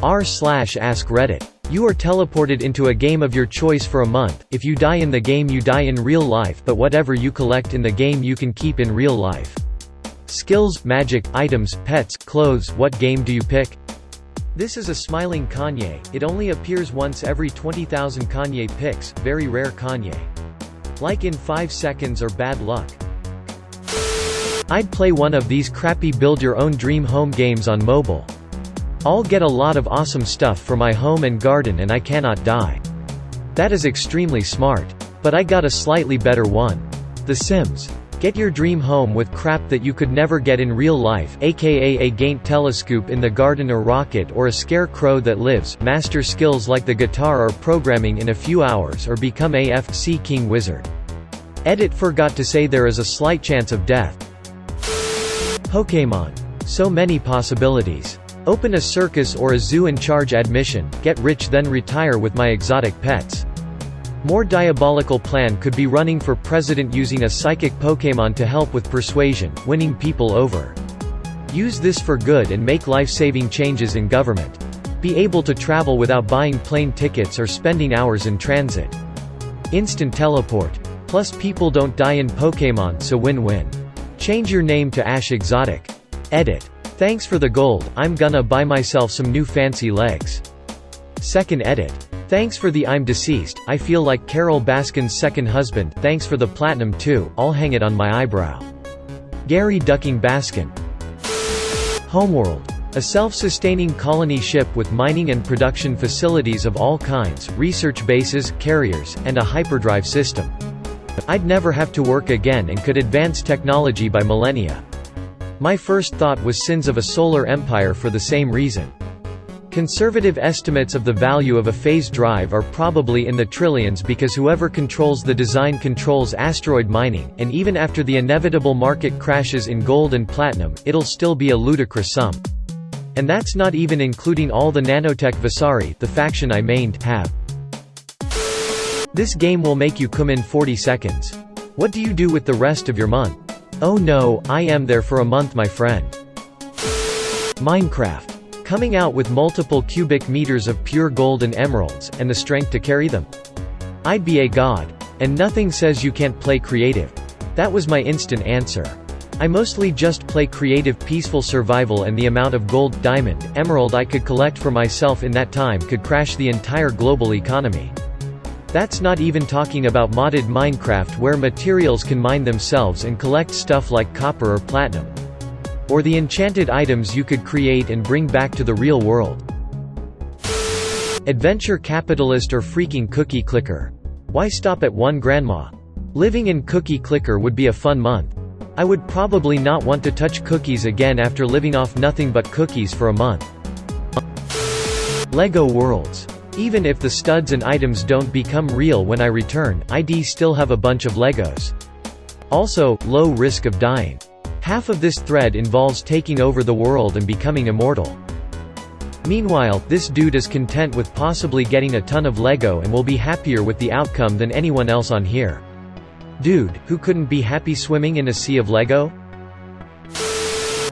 r/AskReddit. You are teleported into a game of your choice for a month. If you die in the game, you die in real life, but whatever you collect in the game you can keep in real life. Skills, magic, items, pets, clothes. What game do you pick? This is a smiling Kanye. It only appears once every 20,000 Kanye pics, very rare Kanye. Like in 5 seconds or bad luck. I'd play one of these crappy build your own dream home games on mobile. I'll get a lot of awesome stuff for my home and garden and I cannot die. That is extremely smart. But I got a slightly better one. The Sims. Get your dream home with crap that you could never get in real life, aka a giant telescope in the garden or rocket or a scarecrow that lives, master skills like the guitar or programming in a few hours or become a FC King Wizard. Edit forgot to say there is a slight chance of death. Pokémon. So many possibilities. Open a circus or a zoo and charge admission, get rich then retire with my exotic pets. More diabolical plan could be running for president using a psychic Pokémon to help with persuasion, winning people over. Use this for good and make life-saving changes in government. Be able to travel without buying plane tickets or spending hours in transit. Instant teleport. Plus people don't die in Pokémon, so win-win. Change your name to Ash Exotic. Edit. Thanks for the gold, I'm gonna buy myself some new fancy legs. Second edit. Thanks for the I'm deceased, I feel like Carol Baskin's second husband, thanks for the platinum too, I'll hang it on my eyebrow. Gary Ducking Baskin. Homeworld. A self-sustaining colony ship with mining and production facilities of all kinds, research bases, carriers, and a hyperdrive system. I'd never have to work again and could advance technology by millennia. My first thought was sins of a solar empire for the same reason. Conservative estimates of the value of a phase drive are probably in the trillions because whoever controls the design controls asteroid mining, and even after the inevitable market crashes in gold and platinum, it'll still be a ludicrous sum. And that's not even including all the nanotech Vasari, the faction I mained, have. This game will make you come in 40 seconds. What do you do with the rest of your month? Oh no, I am there for a month my friend. Minecraft. Coming out with multiple cubic meters of pure gold and emeralds, and the strength to carry them. I'd be a god. And nothing says you can't play creative. That was my instant answer. I mostly just play creative peaceful survival and the amount of gold, diamond, emerald I could collect for myself in that time could crash the entire global economy. That's not even talking about modded Minecraft where materials can mine themselves and collect stuff like copper or platinum. Or the enchanted items you could create and bring back to the real world. Adventure capitalist or freaking cookie clicker. Why stop at one grandma? Living in cookie clicker would be a fun month. I would probably not want to touch cookies again after living off nothing but cookies for a month. Lego Worlds. Even if the studs and items don't become real when I return, I'd still have a bunch of Legos. Also, low risk of dying. Half of this thread involves taking over the world and becoming immortal. Meanwhile, this dude is content with possibly getting a ton of Lego and will be happier with the outcome than anyone else on here. Dude, who couldn't be happy swimming in a sea of Lego?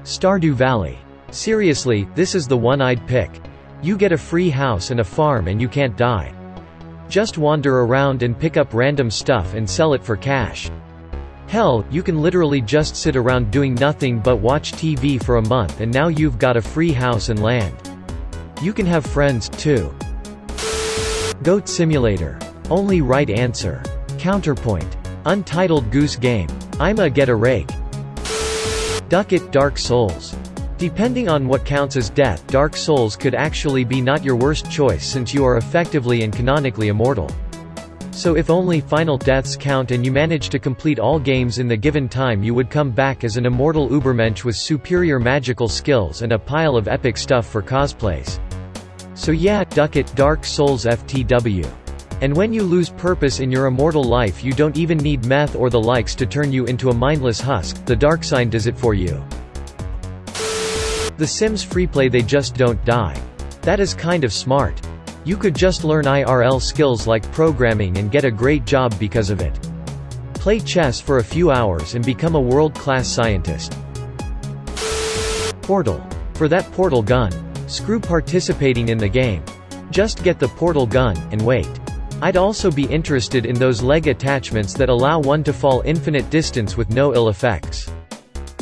Stardew Valley. Seriously, this is the one I'd pick. You get a free house and a farm and you can't die. Just wander around and pick up random stuff and sell it for cash. Hell, you can literally just sit around doing nothing but watch TV for a month and now you've got a free house and land. You can have friends, too. Goat Simulator. Only right answer. Counterpoint. Untitled Goose Game. I'ma get a rake. Duck It Dark Souls. Depending on what counts as death, Dark Souls could actually be not your worst choice since you are effectively and canonically immortal. So if only final deaths count and you manage to complete all games in the given time, you would come back as an immortal Ubermensch with superior magical skills and a pile of epic stuff for cosplays. So yeah, Duck It Dark Souls FTW. And when you lose purpose in your immortal life, you don't even need meth or the likes to turn you into a mindless husk, the dark sign does it for you. The Sims Freeplay, they just don't die. That is kind of smart. You could just learn IRL skills like programming and get a great job because of it. Play chess for a few hours and become a world-class scientist. Portal. For that portal gun. Screw participating in the game. Just get the portal gun, and wait. I'd also be interested in those leg attachments that allow one to fall infinite distance with no ill effects.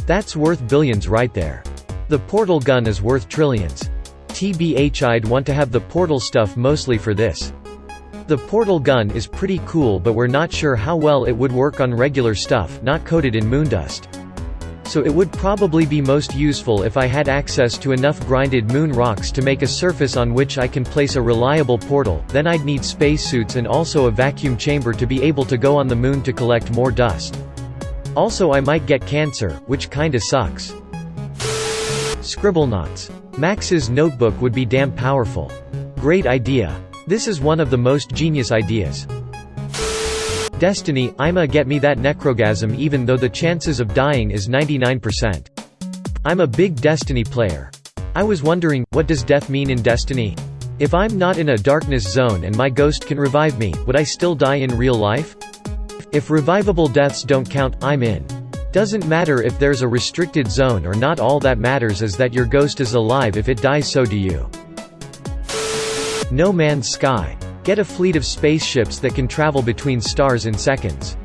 That's worth billions right there. The portal gun is worth trillions. TBH, I'd want to have the portal stuff mostly for this. The portal gun is pretty cool, but we're not sure how well it would work on regular stuff not coated in moondust. So it would probably be most useful if I had access to enough grinded moon rocks to make a surface on which I can place a reliable portal. Then I'd need spacesuits and also a vacuum chamber to be able to go on the moon to collect more dust. Also, I might get cancer, which kinda sucks. Scribblenauts. Max's notebook would be damn powerful. Great idea. This is one of the most genius ideas. Destiny, I'ma get me that necrogasm even though the chances of dying is 99%. I'm a big Destiny player. I was wondering, what does death mean in Destiny? If I'm not in a darkness zone and my ghost can revive me, would I still die in real life? If revivable deaths don't count, I'm in. Doesn't matter if there's a restricted zone or not, all that matters is that your ghost is alive. If it dies, so do you. No Man's Sky. Get a fleet of spaceships that can travel between stars in seconds.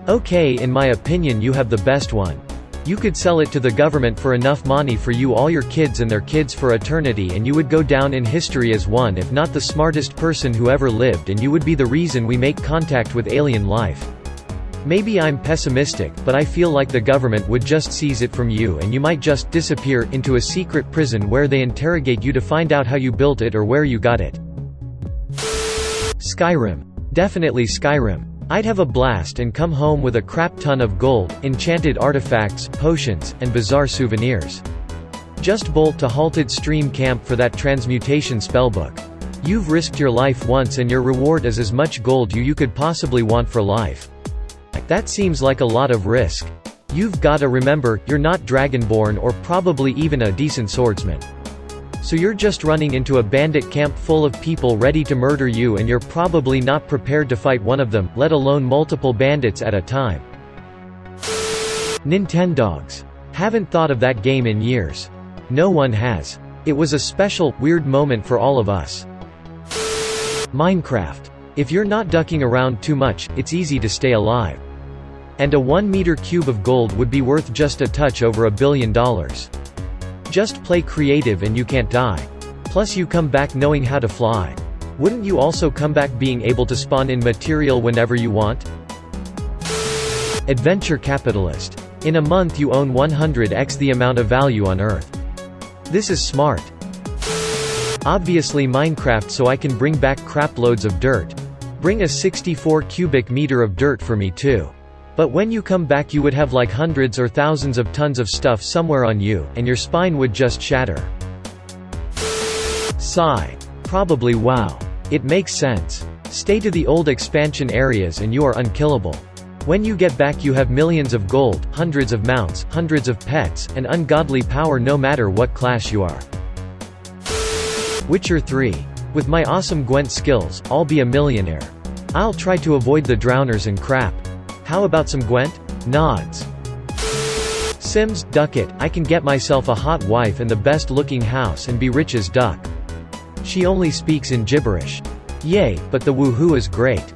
Okay, in my opinion you have the best one. You could sell it to the government for enough money for you, all your kids and their kids for eternity, and you would go down in history as one if not the smartest person who ever lived, and you would be the reason we make contact with alien life. Maybe I'm pessimistic, but I feel like the government would just seize it from you and you might just disappear into a secret prison where they interrogate you to find out how you built it or where you got it. Skyrim. Definitely Skyrim. I'd have a blast and come home with a crap ton of gold, enchanted artifacts, potions, and bizarre souvenirs. Just bolt to Halted Stream Camp for that transmutation spellbook. You've risked your life once and your reward is as much gold you could possibly want for life. That seems like a lot of risk. You've gotta remember, you're not Dragonborn or probably even a decent swordsman. So you're just running into a bandit camp full of people ready to murder you and you're probably not prepared to fight one of them, let alone multiple bandits at a time. Nintendogs. Haven't thought of that game in years. No one has. It was a special, weird moment for all of us. Minecraft. If you're not ducking around too much, it's easy to stay alive. And a 1 meter cube of gold would be worth just a touch over $1 billion. Just play creative and you can't die. Plus you come back knowing how to fly. Wouldn't you also come back being able to spawn in material whenever you want? Adventure capitalist. In a month you own 100x the amount of value on Earth. This is smart. Obviously Minecraft, so I can bring back crap loads of dirt. Bring a 64 cubic meter of dirt for me too. But when you come back you would have like hundreds or thousands of tons of stuff somewhere on you, and your spine would just shatter. Sigh. Probably WoW. It makes sense. Stay to the old expansion areas and you are unkillable. When you get back you have millions of gold, hundreds of mounts, hundreds of pets, and ungodly power no matter what class you are. Witcher 3. With my awesome Gwent skills, I'll be a millionaire. I'll try to avoid the drowners and crap. How about some Gwent? Nods. Sims, duck it, I can get myself a hot wife and the best looking house and be rich as duck. She only speaks in gibberish. Yay, but the woohoo is great.